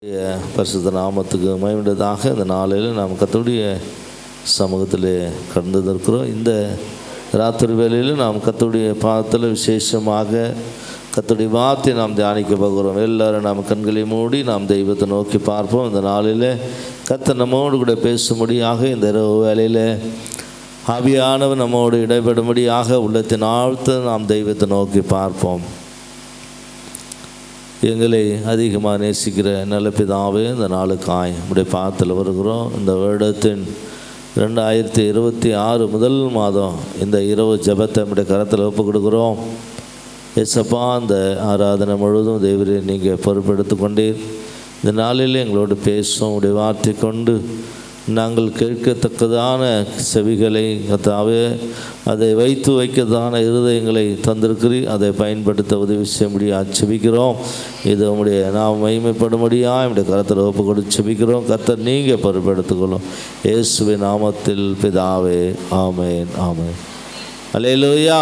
பரிசுத்த நாமத்துக்கு மகிமையுண்டதாக இந்த நாளில் நாம் கர்த்தருடைய சமூகத்தில் கடந்து இருக்கிறோம். இந்த ராத்திரி வேளையில் நாம் கர்த்தருடைய பாதத்தில் விசேஷமாக கர்த்தருடைய வார்த்தையை நாம் தியானிக்க போகிறோம். எல்லாரும் நாம் கண்களை மூடி நாம் தெய்வத்தை நோக்கி பார்ப்போம். இந்த நாளில் கர்த்தர் நம்மோடு கூட பேசும்படியாக இந்த இரவு வேளையில் ஆவியானவர் நம்மோடு இடைபடும்படியாக உள்ளத்தின் ஆழ்த்த நாம் தெய்வத்தை நோக்கி பார்ப்போம். எங்களை அதிகமாக நேசிக்கிற நல்ல பிதாவே, இந்த நாளுக்காய் உடைய பாதத்தில் வருகிறோம். இந்த வருடத்தின் 2026 முதல் மாதம் இந்த இரவு ஜெபத்தை நம்முடைய கரத்தில் ஒப்பு கொடுக்குறோம். ஏசப்பா, இந்த ஆராதனை முழுவதும் தேவரே நீங்கள் பொறுப்பெடுத்து கொண்டீர். இந்த நாளில் எங்களோடு பேசும் உடைய வார்த்தை கொண்டு நாங்கள் கேட்கத்தக்கதான செவிகளை கர்த்தாவே, அதை வைக்கதான இருதயங்களை தந்திருக்கிறீர். அதை பயன்படுத்த உதவி செய்யும்படியாக செபிக்கிறோம். இது உம்முடைய நாம் மகிமைப்படும்படியாக நம்முடைய கரத்தில் ஒப்பு கொடுத்து செபிக்கிறோம். கர்த்தர் நீங்கள் பொறுப்பெடுத்துக்கொள்ளும். இயேசுவின் நாமத்தில் பிதாவே, ஆமென், ஆமென். அல்லேலூயா.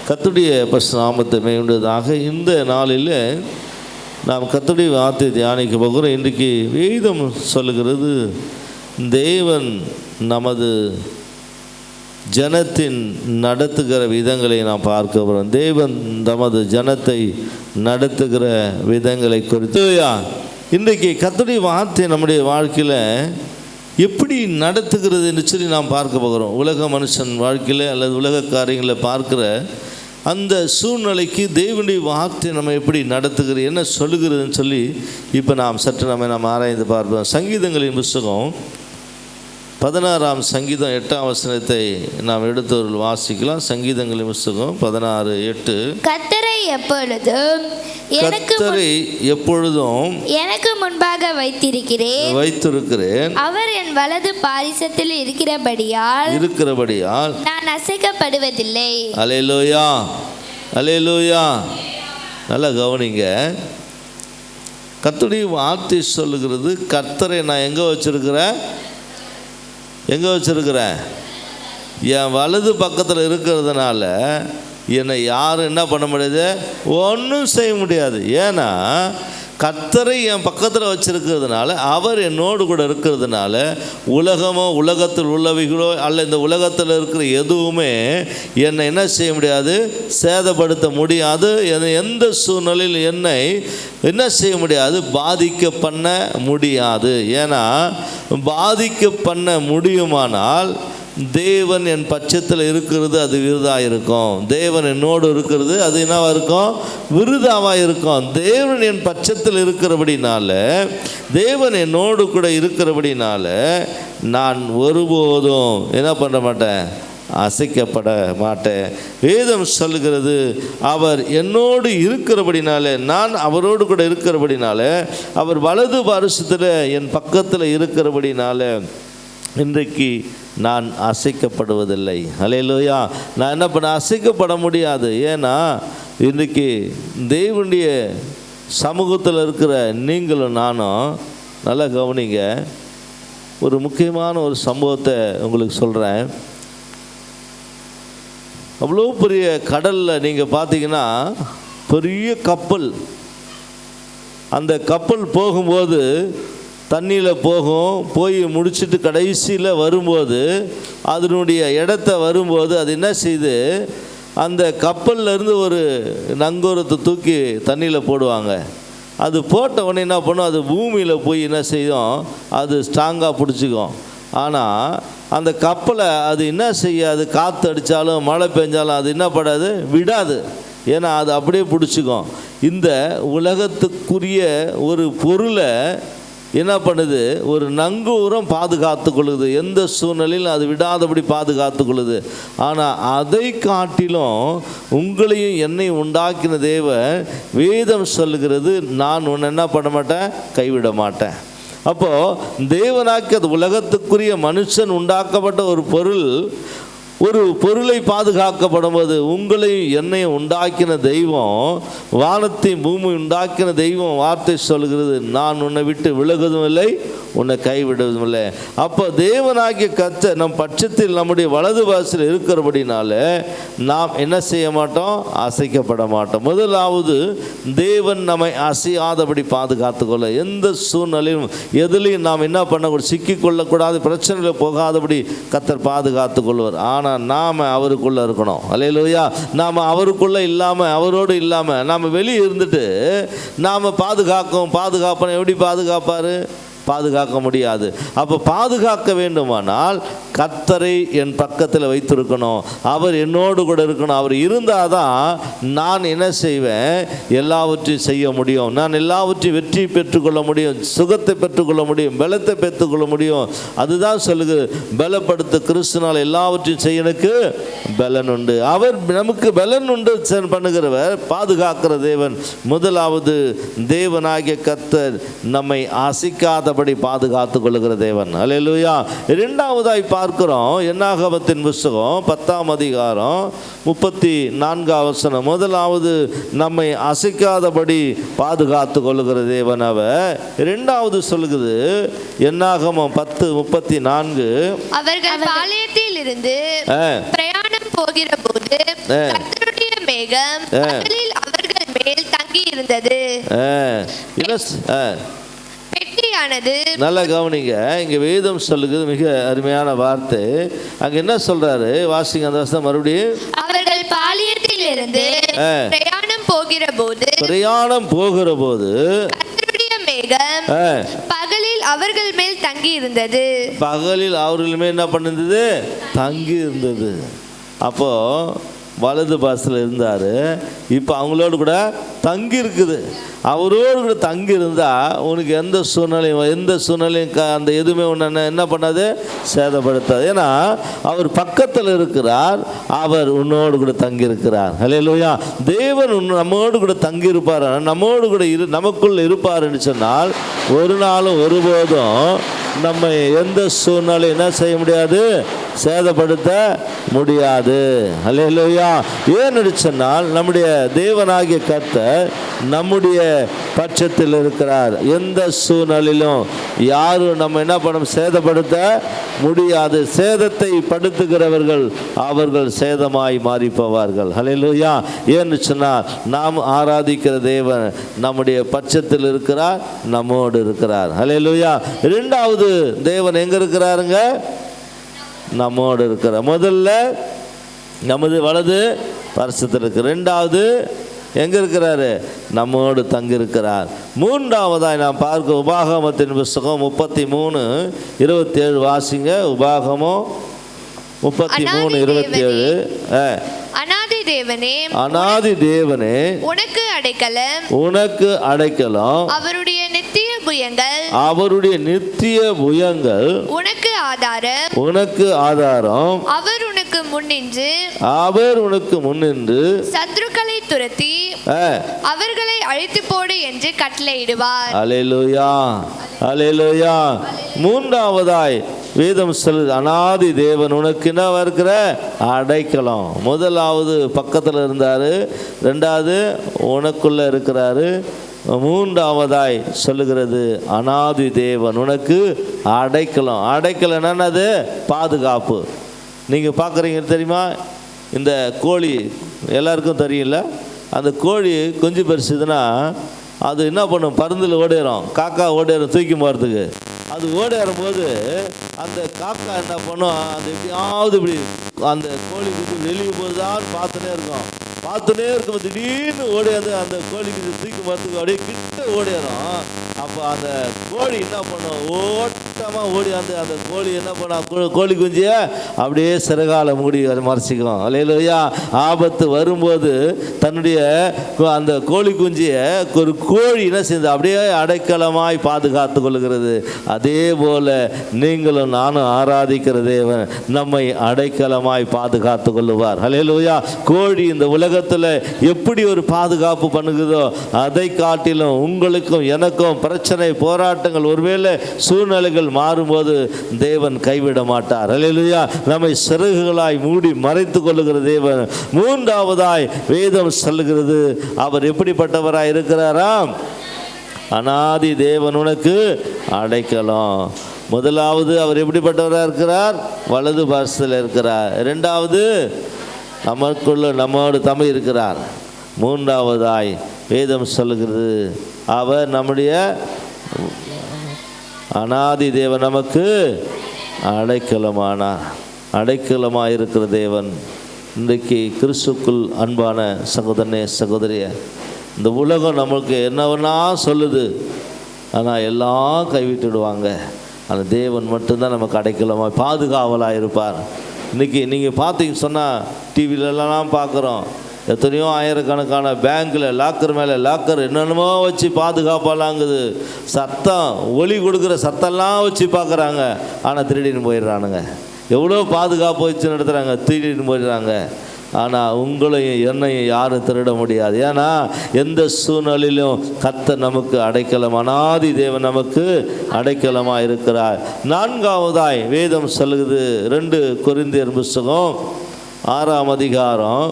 கர்த்தருடைய பரிசுத்த நாமத்தை மகிமையுண்டதாக இந்த நாளில் நாம் கர்த்தருடைய வார்த்தை தியானிக்க போகிறோம். இன்றைக்கு வேதம் சொல்லுகிறது, தேவன் நமது ஜனத்தின் நடத்துகிற விதங்களை நாம் பார்க்க போகிறோம். தேவன் நமது ஜனத்தை நடத்துகிற விதங்களை குறித்து இன்றைக்கு கர்த்தருடைய வார்த்தை நம்முடைய வாழ்க்கையில் எப்படி நடத்துகிறது என்று சொல்லி நாம் பார்க்க போகிறோம். உலக மனுஷன் வாழ்க்கையில் அல்லது உலக காரியங்களை பார்க்குற அந்த சூழ்நிலைக்கு தேவனுடைய வார்த்தை நம்ம எப்படி நடத்துகிறது, என்ன சொல்லுகிறதுன்னு சொல்லி இப்போ நாம் சற்று நம்ம ஆராய்ந்து பார்ப்போம். சங்கீதங்களின் புஸ்தகம் 16ஆம் சங்கீதம் 8ஆம் வசனத்தை நாம் எடுத்து வாசிக்கலாம். சங்கீதங்களின் புஸ்தகம் 16:8. கர்த்தரை எப்பொழுதும் எனக்கு முன்பாக வைத்திருக்கிறேன். அவர் என் வலது பாரிசத்தில் இருக்கிறபடியால் நான் அசைக்கப்படுவதில்லை. அல்லேலூயா, அல்லேலூயா. நல்லா கவனிங்க. கர்த்தருடைய வார்த்தை சொல்லுகிறது, கர்த்தரை நான் எங்கே வச்சிருக்கிறேன்? என் வலது பக்கத்தில் இருக்கிறதுனால என்னை யாரும் என்ன பண்ண முடியாது, ஒன்றும் செய்ய முடியாது. ஏன்னா கர்த்தரை என் பக்கத்தில் வச்சிருக்கிறதுனால, அவர் என்னோடு கூட இருக்கிறதுனால, உலகமோ உலகத்தில் உள்ளவைகளோ அல்ல இந்த உலகத்தில் இருக்கிற எதுவுமே என்னை என்ன செய்ய முடியாது, சேதப்படுத்த முடியாது. எந்த சூழ்நிலையில் என்னை என்ன செய்ய முடியாது, பாதிக்க பண்ண முடியாது. ஏன்னா பாதிக்க பண்ண முடியுமானால் தேவன் என் பட்சத்தில் இருக்கிறது அது விருதாக இருக்கும். தேவன் என்னோடு இருக்கிறது அது என்னவாக இருக்கும், விருதாவாக இருக்கும். தேவன் என் பட்சத்தில் இருக்கிறபடினால, தேவன் என்னோடு கூட இருக்கிறபடினால நான் ஒருபோதும் என்ன பண்ண மாட்டேன், அசைக்கப்பட மாட்டேன். வேதம் சொல்லுகிறது, அவர் என்னோடு இருக்கிறபடினால, நான் அவரோடு கூட இருக்கிறபடினால, அவர் வலது பாரிசத்தில் என் பக்கத்தில் இருக்கிறபடினால இன்றைக்கு நான் அசைக்கப்படுவதில்லை. அல்லேலூயா. நான் என்ன பண்ண, அசைக்கப்பட முடியாது. ஏன்னா இன்றைக்கி தேவனுடைய சமூகத்தில் இருக்கிற நீங்களும் நானும் நல்லா கவனிங்க. ஒரு முக்கியமான ஒரு சம்பவத்தை உங்களுக்கு சொல்கிறேன். அவ்வளோ பெரிய கடலில் நீங்கள் பார்த்தீங்கன்னா பெரிய கப்பல், அந்த கப்பல் போகும்போது தண்ணியில் போய் முடிச்சுட்டு கடைசியில் வரும்போது அதனுடைய இடத்த வரும்போது அது என்ன செய்யுது, அந்த கப்பல்லேருந்து ஒரு நங்கூரத்தை தூக்கி தண்ணியில் போடுவாங்க. அது போட்ட உடனே என்ன பண்ணும், அது பூமியில் போய் என்ன செய்யும், அது ஸ்ட்ராங்காக பிடிச்சிக்கும். ஆனால் அந்த கப்பலை அது என்ன செய்யாது, காற்று அடித்தாலும் மழை பெஞ்சாலும் அது என்ன படாது, விடாது. ஏன்னா அது அப்படியே பிடிச்சிக்கும். இந்த உலகத்துக்குரிய ஒரு பொருளை என்ன பண்ணுது, ஒரு நங்கூரம் பாதுகாத்து கொள்ளுது. எந்த சூழ்நிலையில் அது விடாதபடி பாதுகாத்து கொள்ளுது. ஆனால் அதை காட்டிலும் உங்களையும் என்னையும் உண்டாக்கின தேவன் வேதம் சொல்லுகிறது, நான் உன்னை என்ன பண்ண மாட்டேன், கைவிட மாட்டேன். அப்போது தேவனாக்கி அது உலகத்துக்குரிய மனுஷன் உண்டாக்கப்பட்ட ஒரு பொருள் ஒரு பொருளை பாதுகாக்கப்படும் போது உங்களையும் என்னையும் உண்டாக்கின தெய்வம், வானத்தையும் பூமி உண்டாக்கின தெய்வம் வார்த்தை சொல்கிறது, நான் உன்னை விட்டு விலகுவதும் இல்லை, உன்னை கைவிடுவதும் இல்லை. அப்போ தேவனாகிய கர்த்தர் நம் பட்சத்தில் நம்முடைய வலது பாசத்தில் இருக்கிறபடினால நாம் என்ன செய்ய மாட்டோம்? அசைக்கப்பட மாட்டோம். முதலாவது தேவன் நம்மை அசையாதபடி பாதுகாத்து கொள்ள, எந்த சூழ்நிலையும் எதுலையும் நாம் என்ன பண்ணக்கூடாது? சிக்கிக்கொள்ளக்கூடாது, பிரச்சனையில் போகாதபடி கர்த்தர் பாதுகாத்து கொள்வார். ஆனால் நாம் அவருக்குள்ளே இருக்கணும். அல்லேலூயா. நாம் அவருக்குள்ளே இல்லாமல், அவரோடு இல்லாமல் நாம் வெளியே இருந்துட்டு நாம் பாதுகாப்போம். எப்படி பாதுகாப்பார்? பாதுகாக்க முடியாது. அப்போ பாதுகாக்க வேண்டுமானால் கர்த்தரை என் பக்கத்தில் வைத்திருக்கணும், அவர் என்னோடு கூட இருக்கணும். அவர் இருந்தால் தான் நான் என்ன செய்வேன்? எல்லாவற்றையும் செய்ய முடியும். நான் எல்லாவற்றையும் வெற்றி பெற்றுக்கொள்ள முடியும், சுகத்தை பெற்றுக்கொள்ள முடியும், பலத்தை பெற்றுக்கொள்ள முடியும். அதுதான் சொல்லுகிறது, பலப்படுத்த கிறிஸ்துனால் எல்லாவற்றையும் செய்ய எனக்கு பலன் உண்டு. அவர் நமக்கு பலன் உண்டு பண்ணுகிறவர், பாதுகாக்கிற தேவன். முதலாவது தேவனாகிய கர்த்தர் நம்மை அசைக்காதபடி பாதுகாத்து கொள்ளுகிற தேவன். அல்லேலூயா. இரண்டாவதாய் பார்க்கிறோம், என்னாகமத்தின் புஸ்தகம் 10ஆம் அதிகாரம் 34ஆம் வசனம். முதலாவது நம்மை அசைக்காதபடி பாதுகாத்து கொள்ளுகிற தேவன் அவர். இரண்டாவது சொல்லுகிறது என்னாகமம் 10:34, அவர்கள் பாளையத்தில் இருந்து பிரயாணம் போகிற போது கர்த்தருடைய மேகம் பகலில் அவர்கள் மேல் தங்கி இருந்தது. நல்லா கவனிங்க, இங்க வேதம் சொல்லுகிறது மிக அருமையான வார்த்தை. அங்க என்ன சொல்றாரு? வாசிங்க அந்த வசனம் மறுபடியும். அவர்கள் பாளையத்தில் இருந்து பிரயாணம் போகிற போது கர்த்தருடைய மேகம் பகலில் அவர்கள் மேல் தங்கி இருந்தது. பகலில் அவர்கள் மேல் என்ன பண்ணுது? தங்கி இருந்தது. அப்போ வலது பாசத்தில் இருந்தார், இப்போ அவங்களோடு கூட தங்கி இருக்குது. அவரோடு கூட தங்கி இருந்தால் உனக்கு எந்த சூழ்நிலையும் அந்த எதுவுமே ஒன்று என்ன பண்ணாது? சேதப்படுத்தாது. ஏன்னா அவர் பக்கத்தில் இருக்கிறார், அவர் உன்னோடு கூட தங்கி இருக்கிறார். அல்லேலூயா. தேவன் நம்மோடு கூட தங்கி இருப்பார், நம்மோடு கூட நமக்குள்ள இருப்பார்னு சொன்னால் ஒரு நாளும் ஒருபோதும் நம்ம எந்த சூழ்நிலை என்ன செய்ய முடியாது? சேதப்படுத்த முடியாது. அல்லேலூயா. ஏன்னு சொன்னால் நம்முடைய தேவனாகிய கர்த்தர் நம்முடைய பட்சத்தில் இருக்கிறார். எந்த சூழ்நிலையிலும் யாரும் நம்ம என்ன பண்ண சேதப்படுத்த முடியாது. சேதத்தை படுத்துகிறவர்கள் அவர்கள் சேதமாய் மாறி போவார்கள். அல்லேலூயா. ஏன்னு சொன்னால் நாம் ஆராதிக்கிற தேவன் நம்முடைய பட்சத்தில் இருக்கிறார், நம்மோடு இருக்கிறார். அல்லேலூயா. இரண்டாவது தேவன் எங்க இருக்கிறாருங்க? நம்மோடு இருக்கிறார். முதல்ல நமது வலது பரிசுத்தில் இருக்கு. ரெண்டாவது எங்க இருக்கிறாரு? நம்மோடு தங்கியிருக்கிறார். மூன்றாவதாய் நாம் பார்க்க உபாகமத்தின் புஸ்தகம் 33:27 வாசிங்க. உபாகமம் 33:27. அநாதி தேவனே உனக்கு அடைக்கலம், அவருடைய நித்திய புயங்கள் உனக்கு ஆதாரம். அவர் உனக்கு முன்னின்று சத்துருக்களை துரத்தி அவர்களை அழித்து போடு என்று கட்டளையிடுவார். அல்லேலூயா. அல்லேலூயா. மூன்றாவதாய் வேதம் சொல்லுது, அநாதி தேவன் உனக்கு என்ன இருக்கிற அடைக்கலம். முதலாவது பக்கத்தில் இருந்தார், ரெண்டாவது உனக்குள்ள இருக்கிறாரு, மூன்றாவதாய் சொல்லுகிறது அநாதி தேவன் உனக்கு அடைக்கலம். அடைக்கலம் என்னது? பாதுகாப்பு. நீங்கள் பார்க்குறீங்க தெரியுமா? இந்த கோழி எல்லாருக்கும் தெரியல, அந்த கோழி குஞ்சு பெருசுதுன்னா அது என்ன பண்ணும்? பருந்தில் ஓடிடும், காக்கா ஓடிடும் தூக்கி போகிறதுக்கு. அது ஓடிடும்போது அந்த காக்கா என்ன பண்ணும்? அது எப்படியாவது இப்படி அந்த கோழி குஞ்சு வெளியே போகுதான்னு பார்த்துனே இருக்கும். திடீர்னு ஓடியாது அந்த கோழி குஞ்சு தூக்கி போகிறதுக்கு அப்படியே கிட்ட ஓடிடும். அப்போ அந்த கோழி என்ன பண்ணும்? ஓட்டமாக ஓடியாந்து அந்த கோழி என்ன பண்ண? கோழி குஞ்சியை அப்படியே சிறகால மூடி மறைச்சிக்கும். அல்லேலூயா. ஆபத்து வரும்போது தன்னுடைய அந்த கோழி குஞ்சியை ஒரு கோழி என்ன செய்து அப்படியே அடைக்கலமாய் பாதுகாத்து கொள்கிறது. அதே போல நீங்களும் நானும் ஆராதிக்கிற தேவன் நம்மை அடைக்கலமாய் பாதுகாத்து கொள்ளுவார். அல்லேலூயா. கோழி இந்த உலகத்தில் எப்படி ஒரு பாதுகாப்பு பண்ணுகிறதோ அதை காட்டிலும் உங்களுக்கும் எனக்கும் பிரச்சனை, போராட்டங்கள், ஒருவேளை சூழ்நிலைகள் சூழ்நிலைகள் மாறும்போது தேவன் கைவிட மாட்டார். அல்லேலூயா. நம்மை சிறகுகளாய் மூடி மறைத்து கொள்ளுகிற தேவன். மூன்றாவதாய் வேதம் சொல்லுகிறது, அவர் எப்படிப்பட்டவராய் இருக்கிறாராம்? அநாதி தேவன் உனக்கு அடைக்கலம். முதலாவது அவர் எப்படிப்பட்டவராக இருக்கிறார்? வலது பாசத்தில் இருக்கிறார். இரண்டாவது நம்மோடு தம்மை இருக்கிறார். மூன்றாவதாய் வேதம் சொல்லுகிறது, அவர் நம்முடைய அநாதி தேவன், நமக்கு அடைக்கலமானார். அடைக்கலமாக இருக்கிற தேவன். இன்றைக்கு கிறிஸ்துக்குள் அன்பான சகோதரனே சகோதரிய, இந்த உலகம் நமக்கு என்னவென்னா சொல்லுது, ஆனால் எல்லாம் கைவிட்டுடுவாங்க. அந்த தேவன் மட்டும்தான் நமக்கு அடைக்கலமாக பாதுகாவலாக இருப்பார். இன்றைக்கி நீங்கள் பார்த்தீங்கன்னு சொன்னால் டிவிலெலாம் பார்க்குறோம், எத்தனையோ ஆயிரக்கணக்கான பேங்க்கில் லாக்கர் மேலே லாக்கர் என்னென்னமோ வச்சு பாதுகாப்பாலாங்குது. சத்தம், ஒலி கொடுக்குற சத்தம்லாம் வச்சு பார்க்குறாங்க, ஆனால் திருடின்னு போயிடுறானுங்க. எவ்வளோ பாதுகாப்பு வச்சு நடத்துகிறாங்க, திருடின்னு போயிடுறாங்க. ஆனால் உங்களையும் என்னையும் யாரும் திருட முடியாது. ஏன்னா எந்த சூழ்நிலையிலும் கர்த்தர் நமக்கு அடைக்கலம், அநாதி தேவன் நமக்கு அடைக்கலமாக இருக்கிறார். நான்காவதாய் வேதம் சொல்லுது, 2 கொரிந்தியர் புத்தகம் 6ஆம் அதிகாரம்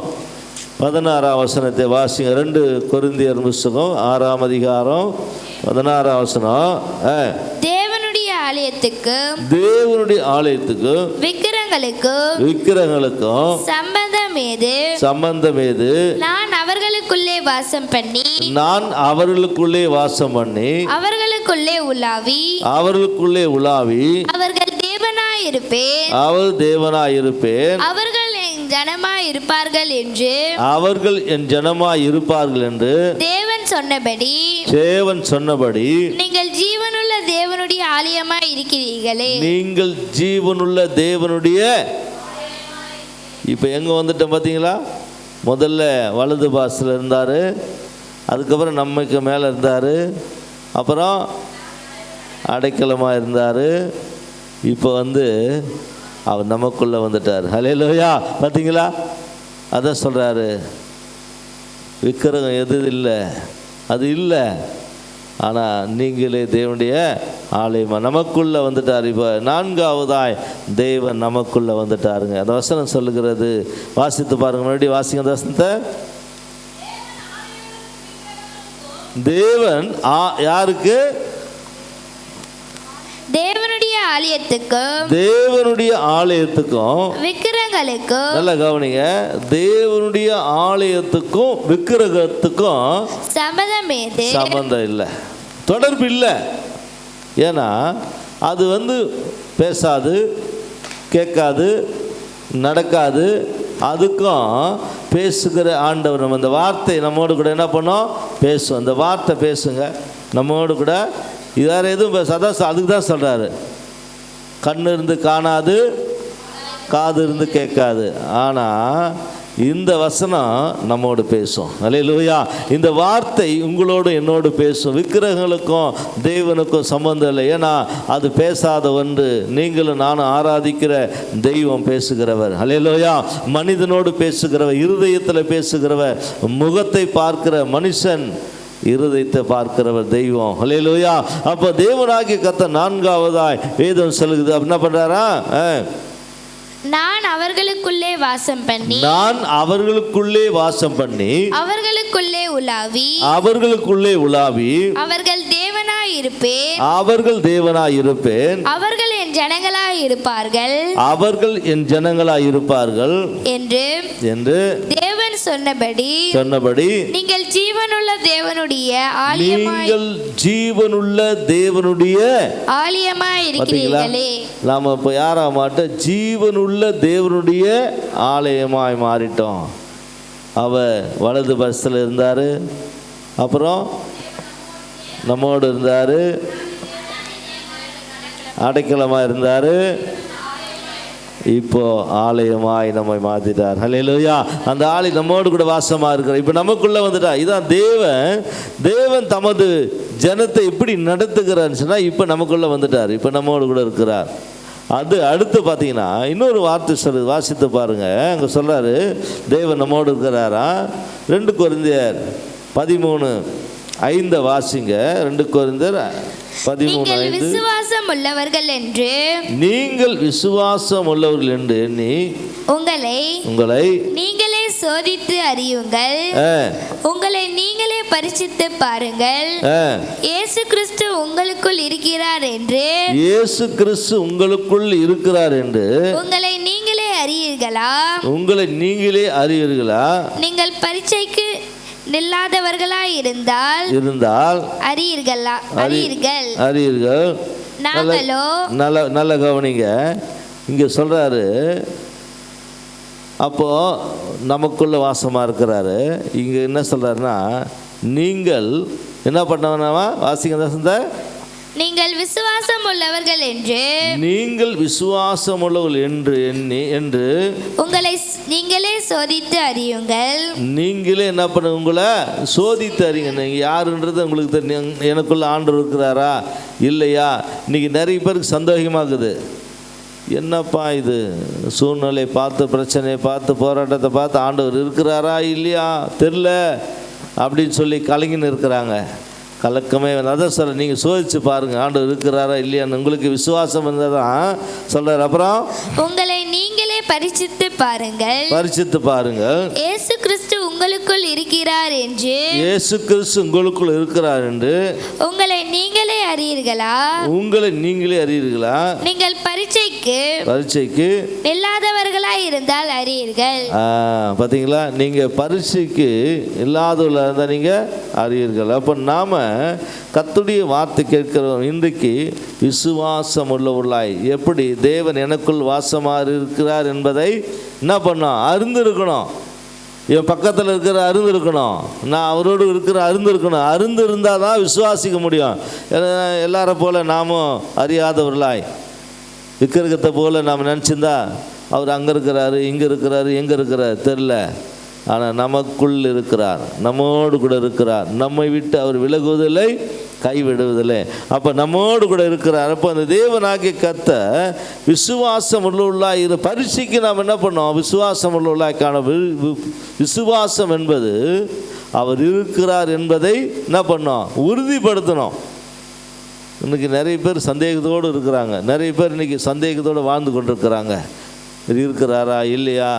16ஆம் வசனத்தை வாசிங்க. 2 கொரிந்தியர் புத்தகம் 6ஆம் அதிகாரம் 16ஆம் வசனம். தேவனுடைய ஆலயத்துக்கு விக்கிரங்களுக்கும் சம்பந்தம் ஏது? நான் அவர்களுக்குள்ளே வாசம் பண்ணி அவர்களுக்குள்ளே உலாவி அவர் தேவனாயிருப்பேன், அவர்கள் என் ஜனமாய் இருப்பார்கள் என்று தேவன் சொன்னபடி நீங்கள் ஜீவனுள்ள தேவனுடைய ஆலயமாய் இருக்கிறீர்களே. நீங்கள் ஜீவனுள்ள தேவனுடைய. இப்போ எங்கே வந்துட்டோம் பார்த்தீங்களா? முதல்ல வலது பாசத்தில் இருந்தார், அதுக்கப்புறம் நம்மக்கு மேலே இருந்தார், அப்புறம் அடைக்கலமாக இருந்தார், இப்போ அவர் நமக்குள்ளே வந்துட்டார். ஹல்லேலூயா. பார்த்தீங்களா? அதான் சொல்கிறாரு, விக்கிரகம் எது இல்லை, அது இல்லை, ஆனால் நீங்களே தேவனுடைய ஆலயமாக நமக்குள்ளே வந்துட்டார். இப்போ நான்காவதாய் தேவன் நமக்குள்ளே வந்துட்டாருங்க. அந்த வசனம் சொல்லுகிறது, வாசித்து பாருங்க, மறுபடியும் வாசிங்க அந்த வசனத்தை. தேவன் யாருக்கு? தேவனுடைய ஆலயத்துக்கும் விக்கிரகங்களுக்கும். நல்லா கவனிங்க, தேவனுடைய ஆலயத்துக்கும் விக்கிரகத்துக்கும் சம்பந்தம் இல்லை, தொடர்பு இல்லை. ஏன்னா அது பேசாது, கேட்காது, நடக்காது. அதுக்கும் பேசுகிற ஆண்டவர் நம்ம இந்த வார்த்தை நம்மோடு கூட என்ன பண்ணோம்? பேசும். அந்த வார்த்தை பேசுங்க நம்மோடு கூட. வேறு எதுவும் பேசாதான். அதுக்கு தான் சொல்கிறாரு, கண் இருந்து காணாது, காது இருந்து கேட்காது, ஆனால் இந்த வசனம் நம்மோடு பேசும். அல்லேலூயா. இந்த வார்த்தை உங்களோடு என்னோடு பேசும். விக்கிரகங்களுக்கும் தேவனுக்கும் சம்பந்தம் இல்லை. ஏன்னா அது பேசாத ஒன்று. நீங்களும் நானும் ஆராதிக்கிற தெய்வம் பேசுகிறவர். அல்லேலூயா. மனிதனோடு பேசுகிறவர், இருதயத்தில் பேசுகிறவர், முகத்தை பார்க்கிற மனுஷன், இருதயத்தை பார்க்கிறவர் தெய்வம். அல்லேலூயா. அப்போ தேவனாகிய கர்த்தர் நான்காவதாய் வேதம் சொல்லுது, என்ன பண்றாரா? நான் அவர்களுக்குள்ளே வாசம் பண்ணி அவர்களுக்குள்ளே உலாவி அவர்கள் தேவனாயிருப்பேன், அவர்கள் என் ஜனங்களாய் இருப்பார்கள் என்று தேவன் சொன்னபடி நீங்கள் ஜீவனுள்ள தேவனுடைய ஆலயமாய் இருக்கிறீர்களே. நாம இப்போ யாரா மாட்டோம்? ஜீவனுள்ள தேவனுடைய ஆலயமாய் மாறிட்டோம். அவர் வலது பஸ்ஸில் இருந்தார், அப்புறம் நம்மோடு இருந்தார், அடைக்கலமாக இருந்தார், இப்போ ஆலயமாய் நம்மை மாற்றிட்டார். ஹல்லேலூயா. அந்த ஆலயம் நம்மோடு கூட வாசமாக இருக்கிறார். இப்போ நமக்குள்ளே வந்துட்டா. இதான் தேவன் தமது ஜனத்தை எப்படி நடத்துகிறான்னு சொன்னால் இப்போ நமக்குள்ளே வந்துட்டார், இப்போ நம்மோடு கூட இருக்கிறார். அது அடுத்து பார்த்தீங்கன்னா இன்னொரு வார்த்தை சொல்லுது, வாசித்து பாருங்க. அங்கே சொல்கிறாரு, தேவன் நம்மோடு இருக்கிறாரா. 2 கொரிந்தியர் 13:5 வாசிங்க. 2 கொரிந்தியர் நீங்கள் 13:5 விசுவாசம் உள்ளவர்கள் என்று நீங்கள் விசுவாசம் உள்ளவர்கள் என்று எண்ணி உங்களை நீங்களே சோதித்து அறியுங்கள். உங்களை நீங்களே பரிசித்து பாருங்கள். இயேசு கிறிஸ்து உங்களுக்குள் இருக்கிறார் என்று உங்களை நீங்களே அறியீர்களா? நீங்கள் பரீட்சைக்கு நில்லாதவர்களாய் இருந்தால் அறியீர்கள். நாங்களோ நல்ல கவனிங்க, இங்க சொல்றாரு. அப்போ நமக்குள்ள வாசமா இருக்கிறாரு. இங்க என்ன சொல்றாருன்னா, நீங்கள் என்ன பண்ணவனவா வாசிங்க. நீங்கள் விசுவாசம் உள்ளவர்கள் என்று என்று உங்களை நீங்களே சோதித்து அறியுங்கள். நீங்களே என்ன பண்ண, உங்களை சோதித்து அறியுங்க. நீங்கள் யாருன்றது உங்களுக்கு தெரியும். எனக்குள்ள ஆண்டவர் இருக்கிறாரா இல்லையா? இன்னைக்கு நிறைய பேருக்கு சந்தேகமாகுது. என்னப்பா இது, சூழ்நிலை பார்த்து, பிரச்சனையை பார்த்து, போராட்டத்தை பார்த்து ஆண்டவர் இருக்கிறாரா இல்லையா தெரில அப்படின்னு சொல்லி கலங்கின்னு இருக்கிறாங்க. கலக்கமே அதான் சொல்ல, நீங்கள் சோதிச்சு பாருங்கள் ஆண்டவர் இருக்கிறாரா இல்லையான்னு. உங்களுக்கு விசுவாசம் இருந்தால் தான் சொல்கிறார். அப்புறம் உங்களை நீங்களே பரிசித்து பாருங்கள். இயேசு கிறிஸ்து உங்களுக்குள் இருக்கிறார் என்று உங்களை நீங்களே அறியீர்களா? நீங்கள் பரீட்சைக்கு இல்லாதவர்களாய் இருந்தால் அறியீர்கள். பார்த்தீங்களா, நீங்கள் பரீட்சைக்கு இல்லாதவர்களாக இருந்தால் நீங்கள் அறியீர்கள். அப்போ நாம் கர்த்தருடைய வார்த்தை கேட்கிறோம். இன்றைக்கு விசுவாசம் உள்ளவர்களாய், எப்படி தேவன் எனக்குள் வாசமாக இருக்கிறார் என்பதை என்ன பண்ணோம், அறிந்திருக்கணும். என் பக்கத்தில் இருக்கிற அறிந்திருக்கணும், நான் அவரோடு இருக்கிற அறிந்து இருந்தால் தான் விசுவாசிக்க முடியும். எல்லாரை போல் நாமும் அறியாதவர்களாய் விக்கிரகத்தை போல் நாம் நினச்சிருந்தா அவர் அங்கே இருக்கிறாரு, இங்கே இருக்கிறாரு, எங்கே இருக்கிறார் தெரில. ஆனால் நமக்குள் இருக்கிறார், நம்மோடு கூட இருக்கிறார். நம்மை விட்டு அவர் விலகுவதில்லை, கைவிடுவதில்லை. அப்போ நம்மோடு கூட இருக்கிறார். அப்போ அந்த தேவனாகிய கர்த்தர் விசுவாசம் உள்ளவர்களாய் பரீட்சைக்கு நாம் என்ன பண்ணோம், விசுவாசம் உள்ளவர்களாய் காண. விசுவாசம் என்பது அவர் இருக்கிறார் என்பதை என்ன பண்ணோம், உறுதிப்படுத்தணும். இன்றைக்கி நிறைய பேர் சந்தேகத்தோடு இருக்கிறாங்க. நிறைய பேர் இன்றைக்கி சந்தேகத்தோடு வாழ்ந்து கொண்டிருக்கிறாங்க. இருக்கிறாரா இல்லையா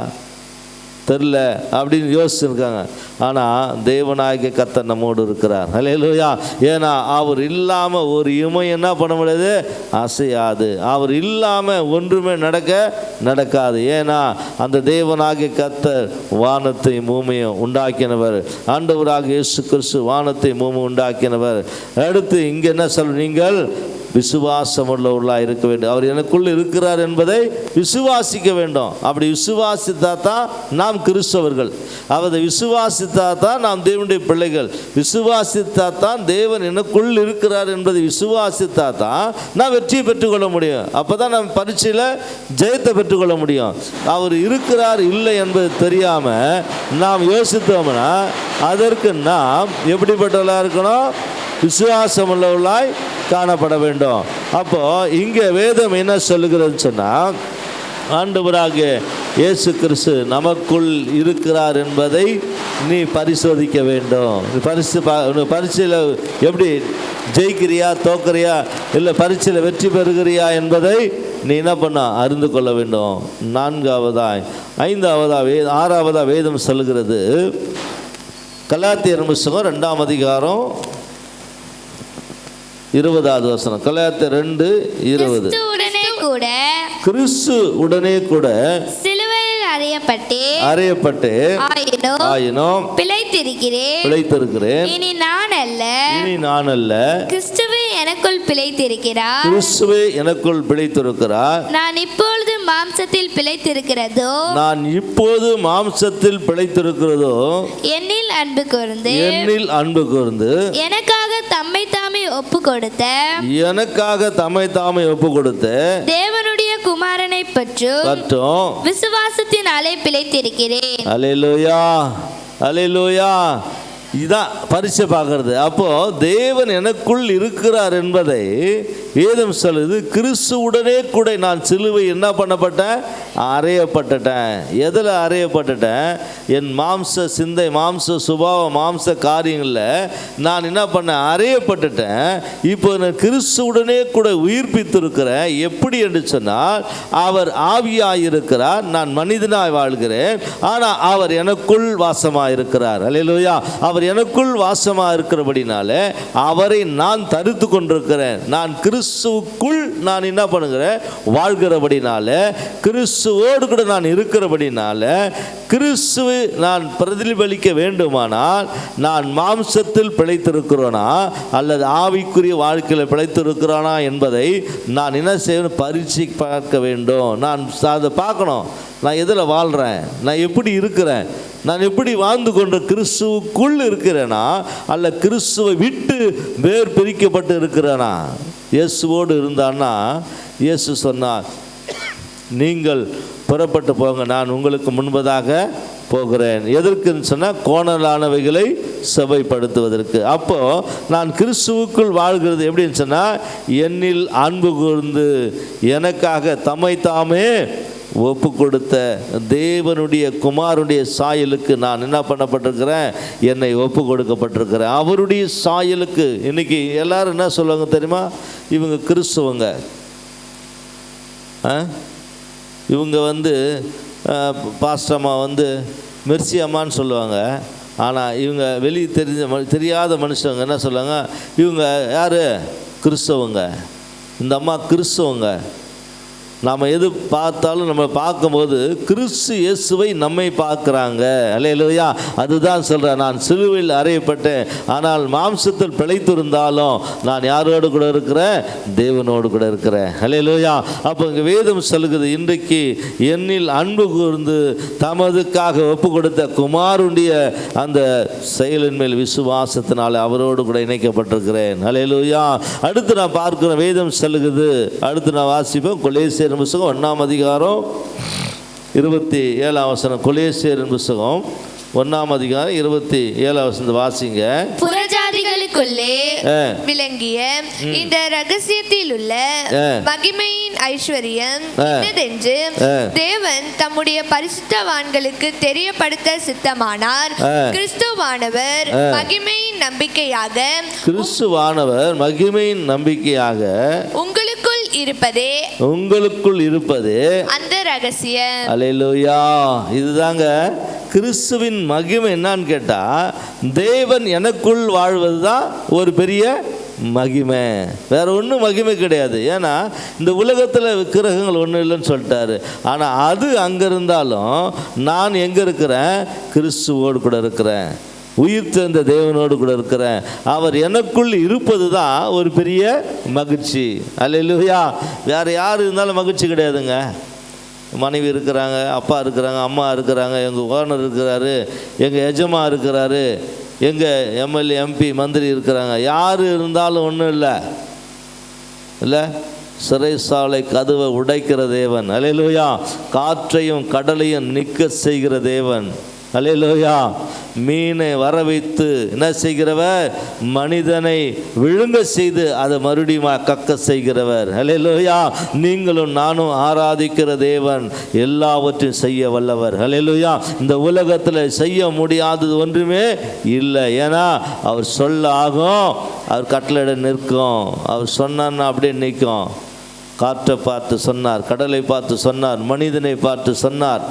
தெரில அப்படின்னு யோசிச்சுருக்காங்க. ஆனால் தேவனாகிய கர்த்தர் நம்மோடு இருக்கிறார். அல்லேலூயா. ஏன்னா அவர் இல்லாமல் ஒரு இமை என்ன பண்ண முடியாது, அசையாது. அவர் இல்லாமல் ஒன்றுமே நடக்காது. ஏன்னா அந்த தேவனாகிய கர்த்தர் வானத்தை பூமியும் உண்டாக்கினவர். ஆண்டவராக இயேசு கிறிஸ்து வானத்தை பூமியும் உண்டாக்கினவர். அடுத்து இங்கே என்ன சொல்ல, நீங்கள் விசுவாசம் உள்ளவர்களாக இருக்க வேண்டும். அவர் எனக்குள் இருக்கிறார் என்பதை விசுவாசிக்க வேண்டும். அப்படி விசுவாசித்தா தான் நாம் கிறிஸ்தவர்கள். அவரை விசுவாசித்தா தான் நாம் தேவனுடைய பிள்ளைகள். விசுவாசித்தா தான் தேவன் எனக்குள் இருக்கிறார் என்பதை விசுவாசித்தா தான் நாம் வெற்றியை பெற்றுக்கொள்ள முடியும். அப்போ தான் நாம் பரீட்சையில் ஜெயத்தை பெற்றுக்கொள்ள முடியும். அவர் இருக்கிறார் இல்லை என்பது தெரியாமல் நாம் யோசித்தோம்னா அதற்கு நாம் எப்படிப்பட்டவர்களாக இருக்கணும், விசுவாசம் உள்ளவர்களாய் காணப்பட வேண்டும். அப்போ இங்கே வேதம் என்ன சொல்லுகிறதுன்னு சொன்னால், ஆண்டவராகிய இயேசு கிறிஸ்து நமக்குள் இருக்கிறார் என்பதை நீ பரிசோதிக்க வேண்டும். பரீட்சையில் எப்படி ஜெயிக்கிறியா தோக்கிறியா, இல்லை பரீட்சையில் வெற்றி பெறுகிறியா என்பதை நீ என்ன பண்ண அறிந்து கொள்ள வேண்டும். 4ஆவதாய் 5ஆவதாய் 6ஆவதா வேதம் சொல்லுகிறது. கலாத்தியர் புத்தகம் 2ஆம் அதிகாரம் 20வது வசனம். கலாத்தியர் 2:20. கிறிஸ்து உடனே கூட சிலுவையில் அறையப்பட்டு ஆயினும் பிழைத்திருக்கிறேன். இனி நான் அல்ல, கிறிஸ்துவே எனக்குள் பிழைத்திருக்கிறார். நான் இப்பொழுது மாம்சத்தில் பிழைத்திருக்கிறதோ என்னில் அன்பு கூர்ந்து எனக்காக தம்மை தாமே ஒப்பு கொடுத்த தேவனுடைய குமாரனை பற்றும் விசுவாசத்தினாலே பிழைத்திருக்கிறேன். அல்லேலூயா, அல்லேலூயா. இதுதான் பரிசை பார்க்கறது. அப்போ தேவன் எனக்குள் இருக்கிறார் என்பதை வேதம் சொல்லுது, கிறிஸ்துவுடனே கூட நான் சிலுவை என்ன பண்ணப்பட்டேன்? அறையப்பட்டுட்டேன். எதில் அறையப்பட்டுட்டேன்? என் மாம்ச சிந்தை, மாம்ச சுபாவம், மாம்ச காரியங்களில் நான் என்ன பண்ணேன்? அறையப்பட்டுட்டேன். இப்போ நான் கிறிஸ்துவுடனே கூட உயிர்ப்பித்திருக்கிறேன். எப்படி என்று சொன்னால், அவர் ஆவியாயிருக்கிறார், நான் மனிதனாய் வாழ்கிறேன், ஆனால் அவர் எனக்குள் வாசமாக இருக்கிறார். அல்லேலூயா. அவர் எனக்குள் வாசமாக இருக்கிறபடினாலே அவரை நான் தரித்து கொண்டிருக்கிறேன். நான் கிறிஸ்துவுக்குள் நான் என்ன பண்ணுகிறேன்? வாழ்கிறபடினால, கிறிஸ்துவோடு கூட நான் இருக்கிறபடினால, கிறிஸ்துவை நான் பிரதிபலிக்க வேண்டுமானால் நான் மாம்சத்தில் பிழைத்திருக்கிறோனா அல்லது ஆவிக்குரிய வாழ்க்கையில் பிழைத்திருக்கிறானா என்பதை நான் என்ன செய்யணும்? பரீட்சை பார்க்க வேண்டும். நான் அதை பார்க்கணும். நான் எதில் வாழ்கிறேன்? நான் எப்படி இருக்கிறேன்? நான் எப்படி வாழ்ந்து கொண்டு கிறிஸ்துவுக்குள் இருக்கிறேனா அல்ல கிறிஸ்துவை விட்டு வேர் பிரிக்கப்பட்டு இருக்கிறேனா? இயேசுவோடு இருந்தான்னா இயேசு சொன்னார், நீங்கள் புறப்பட்டு போங்க, நான் உங்களுக்கு முன்பதாக போகிறேன். எதற்குன்னு சொன்னால், கோணலானவைகளை சபைப்படுத்துவதற்கு. அப்போது நான் கிறிஸ்துவுக்குள் வாழ்கிறது எப்படின்னு சொன்னால், என்னில் அன்பு கூர்ந்து எனக்காக தம்மை தாமே ஒப்பு கொடுத்த தேவனுடைய குமாரனுடைய சாயலுக்கு நான் என்ன பண்ணப்பட்டிருக்கிறேன்? என்னை ஒப்பு கொடுக்கப்பட்டிருக்கிறேன். அவருடைய சாயலுக்கு. இன்னைக்கு எல்லாரும் என்ன சொல்லுவாங்க தெரியுமா? இவங்க கிறிஸ்துவங்க, இவங்க பாஸ்டம்மா மெர்சி அம்மான்னு சொல்லுவாங்க. ஆனால் இவங்க வெளியே தெரியாத மனுஷங்க என்ன சொல்லுவாங்க? இவங்க யார்? கிறிஸ்தவங்க. இந்த அம்மா கிறிஸ்தவங்க. நாம் எது பார்த்தாலும் நம்ம பார்க்கும்போது கிறிஸ்து இயேசுவை நம்மை பார்க்குறாங்க. அல்லேலூயா. அதுதான் சொல்கிறேன், நான் சிலுவையில் அறையப்பட்டேன், ஆனால் மாம்சத்தில் பிழைத்திருந்தாலும் நான் யாரோடு கூட இருக்கிறேன்? தேவனோடு கூட இருக்கிறேன். அல்லேலூயா. அப்போ இங்கே வேதம் சொல்லுகிறது, இன்றைக்கு என்னில் அன்பு கூர்ந்து தமதுக்காக ஒப்பு கொடுத்த குமாருடைய அந்த செயலின் மேல் விசுவாசத்தினால் அவரோடு கூட இணைக்கப்பட்டிருக்கிறேன். அல்லேலூயா. அடுத்து நான் பார்க்கிறேன், வேதம் சொல்லுகிறது, அடுத்து நான் வாசிப்பேன். கொலேசியர் புத்தகம் 1ஆம் அதிகாரம் 27ஆம் வசனம். கொலேசியரின் புத்தகம் 1ஆம் அதிகாரம் 27ஆம் வசனத்தை வாசிங்க. புறஜாதிகளுக்குள்ளே விளங்கிய இந்த ரகசியத்தில் உள்ள மகிமையின் ஐஸ்வர்யம் இன்னதென்று தேவன் தம்முடைய பரிசுத்தவான்களுக்கு தெரியப்படுத்த சித்தமானார். கிறிஸ்துவானவர் மகிமையின் நம்பிக்கையாக, கிறிஸ்துவானவர் மகிமையின் நம்பிக்கையாக உங்களுக்குள் இருப்பதே அந்த ரகசியம். அல்லேலூயா. இதுதாங்க கிறிஸ்துவின் மகிமை. என்னன்னு கேட்டா, தேவன் எனக்குள் வாழ்வது தான் ஒரு பெரிய மகிமை. வேற ஒன்றும் மகிமை கிடையாது. ஏன்னா இந்த உலகத்தில் விக்கிரகங்கள் ஒன்றும் இல்லைன்னு சொல்லிட்டாரு. ஆனால் அது அங்கே இருந்தாலும் நான் எங்கே இருக்கிறேன்? கிறிஸ்துவோடு கூட இருக்கிறேன். உயிர் தெரிந்த தேவனோடு கூட இருக்கிறேன். அவர் எனக்குள் இருப்பது தான் ஒரு பெரிய மகிழ்ச்சி. அல்லேலூயா. வேறு யார் இருந்தாலும் மகிழ்ச்சி கிடையாதுங்க. மனைவி இருக்கிறாங்க, அப்பா இருக்கிறாங்க, அம்மா இருக்கிறாங்க, எங்கள் ஓனர் இருக்கிறாரு, எங்கள் எஜமா இருக்கிறாரு, எங்கள் எம்எல்ஏ எம்பி மந்திரி இருக்கிறாங்க. யார் இருந்தாலும் ஒன்றும் இல்லை. சிறைசாலை கதவை உடைக்கிற தேவன். அல்லேலூயா. காற்றையும் கடலையும் நிற்க செய்கிற தேவன். அல்லேலூயா. மீனை வர வைத்து என்ன செய்கிறவர்? மனிதனை விழுங்க செய்து அதை மறுபடியும் கக்க செய்கிறவர். அல்லேலூயா. நீங்களும் நானும் ஆராதிக்கிற தேவன் எல்லாவற்றையும் செய்ய வல்லவர். அல்லேலூயா. இந்த உலகத்தில் செய்ய முடியாதது ஒன்றுமே இல்லை. ஏன்னா அவர் சொல்ல ஆகும், அவர் கட்டளையிட நிற்கும். அவர் சொன்னார்னா அப்படியே நிற்கும். காற்றை பார்த்து சொன்னார், கடலை பார்த்து சொன்னார், மனிதனை பார்த்து சொன்னார்.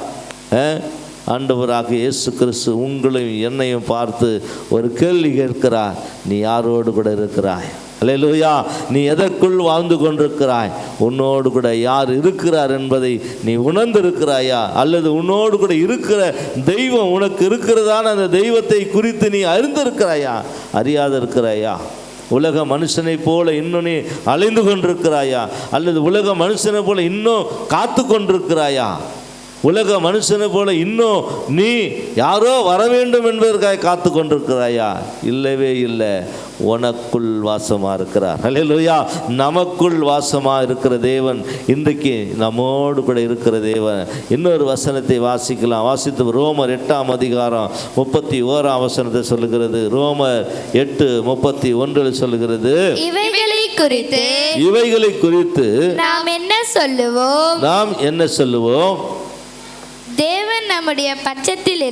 ஆண்டவராக இயேசு கிறிஸ்து உங்களையும் என்னையும் பார்த்து ஒரு கேள்வி கேட்கிறார், நீ யாரோடு கூட இருக்கிறாய்? அல்லேலூயா. நீ எதற்குள் வாழ்ந்து கொண்டிருக்கிறாய்? உன்னோடு கூட யார் இருக்கிறார் என்பதை நீ உணர்ந்திருக்கிறாயா? அல்லது உன்னோடு கூட இருக்கிற தெய்வம் உனக்கு இருக்கிறதான அந்த தெய்வத்தை குறித்து நீ அறிந்திருக்கிறாயா? அறியாத இருக்கிறாயா? உலக மனுஷனை போல இன்னும் நீ அலைந்து கொண்டிருக்கிறாயா? அல்லது உலக மனுஷனை போல இன்னும் காத்து கொண்டிருக்கிறாயா? உலக மனுஷனை போல இன்னும் நீ யாரோ வர வேண்டும் என்பதற்காக காத்து கொண்டிருக்கிறாயா? இல்லவே இல்லை. உனக்குள் வாசமாக இருக்கிறார். அல்லேலூயா. நமக்குள் வாசமாக இருக்கிற தேவன் இன்றைக்கு நம்மோடு கூட இருக்கிற தேவன். இன்னொரு வசனத்தை வாசிக்கலாம். வாசித்து ரோமர் 8ஆம் அதிகாரம் 31ஆம் வசனத்தை சொல்லுகிறது. ரோமர் 8:31 சொல்லுகிறது, இவைகளை இவைகளை குறித்து நாம் என்ன சொல்லுவோம்? தேவன் நம்முடைய பட்சத்தில்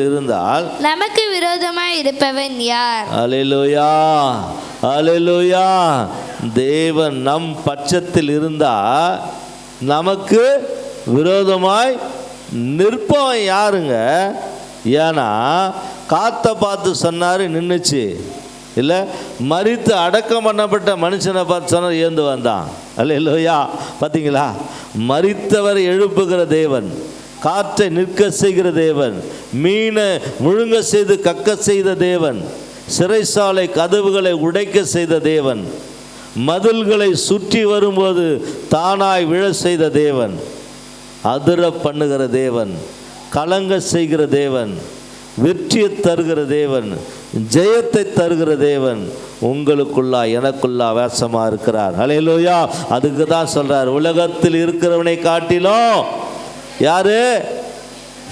இருந்தால் நமக்கு விரோதமாய் இருப்பவன் யார்? அல்லேலூயா, அல்லேலூயா. தேவன் நம் பட்சத்தில் இருந்தா நமக்கு விரோதமாய் நிற்பவன் யாருங்க? ஏன்னா காத்தை பார்த்து சொன்னாரு, நின்றுச்சு. இல்லை, மரித்து அடக்கம் பண்ணப்பட்ட மனுஷனை பார்த்து சொன்னார், ஏந்து வந்தான். அல்லேலூயா. பார்த்தீங்களா? மரித்தவர் எழுப்புகிற தேவன், காற்றை நிற்க செய்கிற தேவன், மீனை முழுங்க செய்து கக்க செய்த தேவன், சிறைசாலை கதவுகளை உடைக்க செய்த தேவன், மதில்களை சுற்றி வரும்போது தானாய் விழ செய்த தேவன், அதிர பண்ணுகிற தேவன், கலங்க செய்கிற தேவன், வெற்றியை தருகிற தேவன், ஜெயத்தை தருகிற தேவன் உங்களுக்குள்ளா எனக்குள்ளா வேசமா இருக்கிறார். அல்லேலூயா. அதுக்கு தான் சொல்றார், உலகத்தில் இருக்கிறவனை காட்டிலும் யாரு?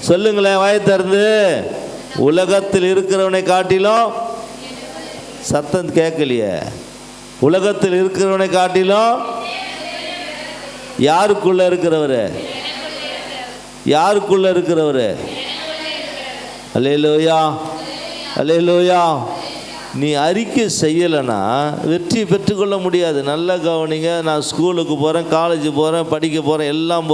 சொல்லுங்களேன் வாயை திறந்து. உலகத்தில் இருக்கிறவனை காட்டிலும், சத்தம் கேட்கலையே. உலகத்தில் இருக்கிறவனை காட்டிலும் யாருக்குள்ள இருக்கிறவரு? யாருக்குள்ள இருக்கிறவரு? அல்லேலூயா, அல்லேலூயா. நீ அறிக்கை செய்யலைன்னா வெற்றி பெற்றுக்கொள்ள முடியாது. நல்லா கவனிங்க. நான் ஸ்கூலுக்கு போகிறேன், காலேஜ் போகிறேன், படிக்க போகிறேன், எல்லாம்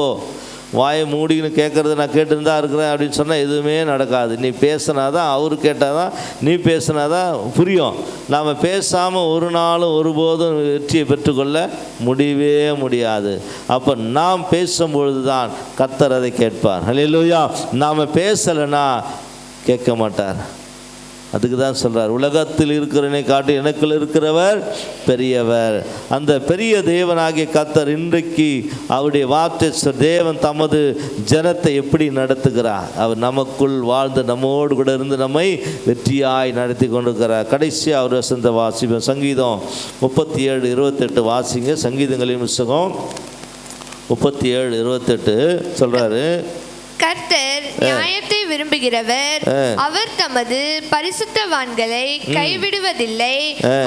வாயை மூடின்னு கேட்குறது நான் கேட்டுருந்தா இருக்கிறேன் அப்படின்னு சொன்னால் எதுவுமே நடக்காது. நீ பேசினா தான், அவர் கேட்டால் தான், நீ பேசினா தான் புரியும். நாம் பேசாமல் ஒரு நாளும் ஒருபோதும் வெற்றியை பெற்றுக்கொள்ள முடியவே முடியாது. அப்போ நாம் பேசும்பொழுது தான் கர்த்தர் அதை கேட்பார். அல்லேலூயா. நாம் பேசலைன்னா கேட்க மாட்டார். அதுக்கு தான் சொல்கிறார், உலகத்தில் இருக்கிறவனை காட்டி எனக்குள் இருக்கிறவர் பெரியவர். அந்த பெரிய தேவனாகிய கர்த்தர் இன்றைக்கு அவருடைய வார்த்தை தேவன் தமது ஜனத்தை எப்படி நடத்துகிறார்? அவர் நமக்குள் வாழ்ந்து நம்மோடு கூட இருந்து நம்மை வெற்றியாய் நடத்தி கொண்டிருக்கிறார். கடைசியாக அவர் வசந்த வாசிப்போம். சங்கீதம் 37:28 வாசிங்க. சங்கீதங்களின் புத்தகம் 37:28 சொல்கிறாரு, கர்த்தர் நியாயத்தை விரும்புகிறவர், அவர் தமது பரிசுத்தவான்களை கைவிடுவதில்லை,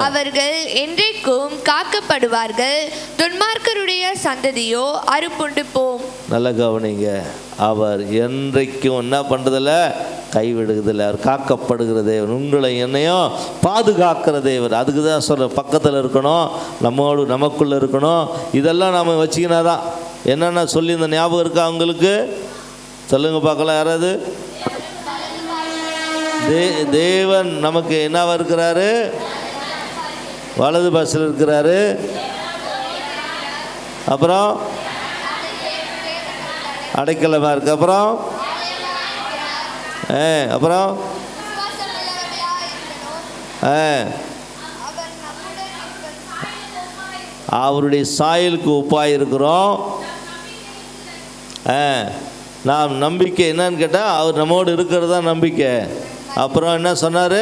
அவர்கள் என்றைக்கும் காக்கப்படுவார்கள், துன்மார்க்கருடைய சந்ததியோ அறுப்புண்டு போம். நல்ல கவனிங்க. அவர் என்றைக்கும் என்ன பண்ணுறதில்ல? கைவிடுகிறதில்ல. அவர் காக்கப்படுகிற தேவன், உங்களை என்னையும் பாதுகாக்கிற தேவர். அதுக்கு தான் சொல்ற, பக்கத்தில் இருக்கணும், நம்மோடு நமக்குள்ளே இருக்கணும். இதெல்லாம் நம்ம வச்சுக்கினா தான். என்னென்ன சொல்லி இந்த ஞாபகம் இருக்கா அவங்களுக்கு? சொல்லுங்க பார்க்கலாம். யாராவது? தேவன் நமக்கு என்னவா இருக்கிறாரு? வலது பஸ்ஸில் இருக்கிறாரு. அப்புறம் அடைக்கலமாக இருக்கு. அப்புறம் அப்புறம் அவருடைய சாயலுக்கு ஒப்பாய் இருக்கிறோம். நாம் நம்பிக்கை என்னன்னு கேட்டால் அவர் நம்மோடு இருக்கிறது தான் நம்பிக்கை. அப்புறம் என்ன சொன்னார்?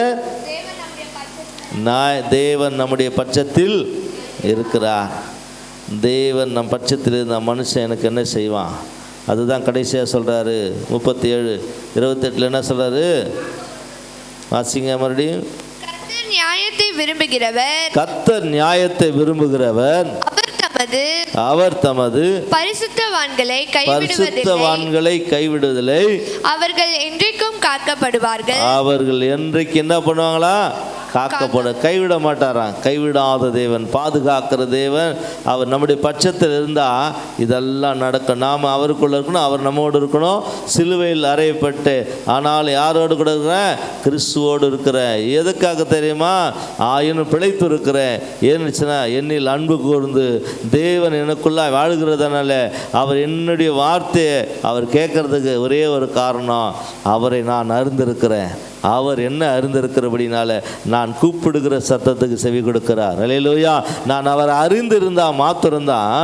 தேவன் நம்முடைய பட்சத்தில் இருக்கிறார். தேவன் நம் பட்சத்தில் இருந்த மனுஷன் எனக்கு என்ன செய்வான்? அதுதான் கடைசியாக சொல்கிறாரு. 37:28 என்ன சொல்கிறாரு? வாசிங்க மறுபடியும். கர்த்தர் நியாயத்தை விரும்புகிறவர், கர்த்தர் நியாயத்தை விரும்புகிறவர், அவர் தமது பரிசுத்தவான்களை கைவிடுவதில்லை, அவர்கள் என்றைக்கும் காக்கப்படுவார்கள். அவர்கள் என்றைக்கு என்ன பண்ணுவாங்களா? காக்கப்பட. கைவிட மாட்டாராம். கைவிடாத தேவன், பாதுகாக்கிற தேவன். அவர் நம்முடைய பட்சத்தில் இருந்தால் இதெல்லாம் நடக்கும். நாம் அவருக்குள்ளே இருக்கணும், அவர் நம்மோடு இருக்கணும். சிலுவையில் அறையப்பட்டு, ஆனால் யாரோடு கூட இருக்கிறேன்? கிறிஸ்துவோடு இருக்கிறேன். எதுக்காக தெரியுமா? ஆயினும் பிழைத்து இருக்கிறேன். ஏன்னுச்சுன்னா என்னில் அன்பு கூர்ந்து தேவன் எனக்குள்ளே வாழ்கிறதுனால அவர் என்னுடைய வார்த்தையை அவர் கேட்கறதுக்கு ஒரே ஒரு காரணம், அவரை நான் அறிந்திருக்கிறேன். அவர் என்ன அறிந்திருக்கிறபடினால நான் கூப்பிடுகிற சத்தத்துக்கு செவி கொடுக்கிறார். அல்லேலூயா. நான் அவரை அறிந்திருந்தால் மாத்திரம்தான்,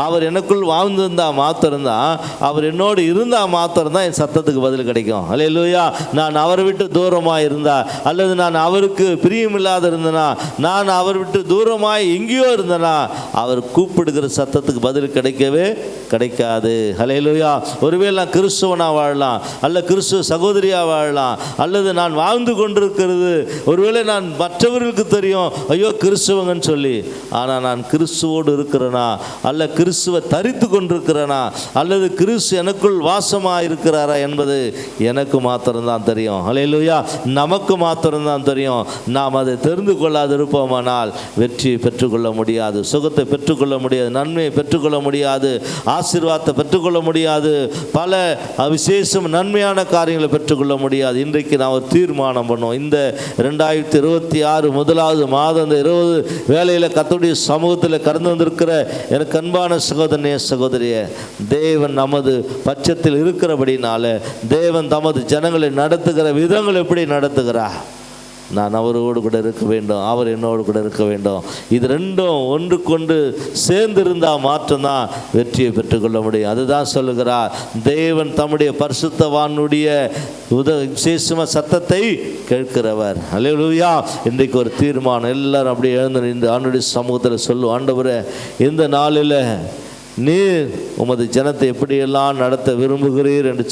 அவர் எனக்குள் வாழ்ந்திருந்தால் மாத்திரம்தான், அவர் என்னோடு இருந்தால் மாத்திரம்தான் என் சத்தத்துக்கு பதில் கிடைக்கும். அல்லேலூயா. நான் அவரை விட்டு தூரமாக இருந்தா, அல்லது நான் அவருக்கு பிரியமில்லாத இருந்தனா, நான் அவர் விட்டு தூரமாக எங்கேயோ இருந்தனா, அவர் கூப்பிடுகிற சத்தத்துக்கு பதில் கிடைக்கவே கிடைக்காது. அல்லேலூயா. ஒருவேளை நான் கிறிஸ்துவனாக வாழலாம், அல்ல கிறிஸ்துவ சகோதரியாக வாழலாம், அல்லது நான் நான் வாழ்ந்து கொண்டிருக்கிறது. ஒருவேளை நான் மற்றவர்களுக்கு தெரியும், ஐயோ கிறிஸ்துவங்கன்னு சொல்லி, ஆனால் நான் கிறிஸ்துவோடு இருக்கிறேனா, அல்ல கிறிஸ்துவை தரித்து கொண்டிருக்கிறேனா, அல்லது கிறிஸ்து எனக்குள் வாசமாக இருக்கிறாரா என்பது எனக்கு மாத்திரம்தான் தெரியும். அல்லேலூயா. நமக்கு மாத்திரம்தான் தெரியும். நாம் அதை தெரிந்து கொள்ளாது இருப்போமானால் வெற்றியை பெற்றுக்கொள்ள முடியாது, சுகத்தை பெற்றுக்கொள்ள முடியாது, நன்மையை பெற்றுக்கொள்ள முடியாது, ஆசீர்வாதத்தை பெற்றுக்கொள்ள முடியாது, பல விசேஷம் நன்மையான காரியங்களை பெற்றுக்கொள்ள முடியாது. இன்றைக்கு நான் ஒரு தீர்மானம் பண்ணுவோம். இந்த 2026 முதலாவது மாதம் இந்த 20 வேளையில் கர்த்தருடைய சமூகத்தில் கடந்து வந்திருக்கிற எனக்கு அன்பான சகோதரனே சகோதரியே, தேவன் நமது பட்சத்தில் இருக்கிறபடினால தேவன் தமது ஜனங்களை நடத்துகிற விதங்கள் எப்படி நடத்துகிறார்? நான் அவரோடு கூட இருக்க வேண்டும், அவர் என்னோடு கூட இருக்க வேண்டும். இது ரெண்டும் ஒன்றுக்கொண்டு சேர்ந்திருந்தால் மாற்றம்தான் வெற்றியை பெற்றுக்கொள்ள முடியும். அதுதான் சொல்லுகிறார், தேவன் தம்முடைய பரிசுத்தவானுடைய விசேஷமாக சத்தத்தை கேட்கிறவர். அல்லேலூயா. இன்றைக்கு ஒரு தீர்மானம், எல்லாரும் அப்படியே எழுந்து நின்று ஆண்டவருடைய சமூகத்தில் சொல்லுவோம், ஆண்டவரே இந்த நாளில் நீர் உமது ஜனத்தை எப்படியெல்லாம் நடத்த விரும்புகிறீர் என்று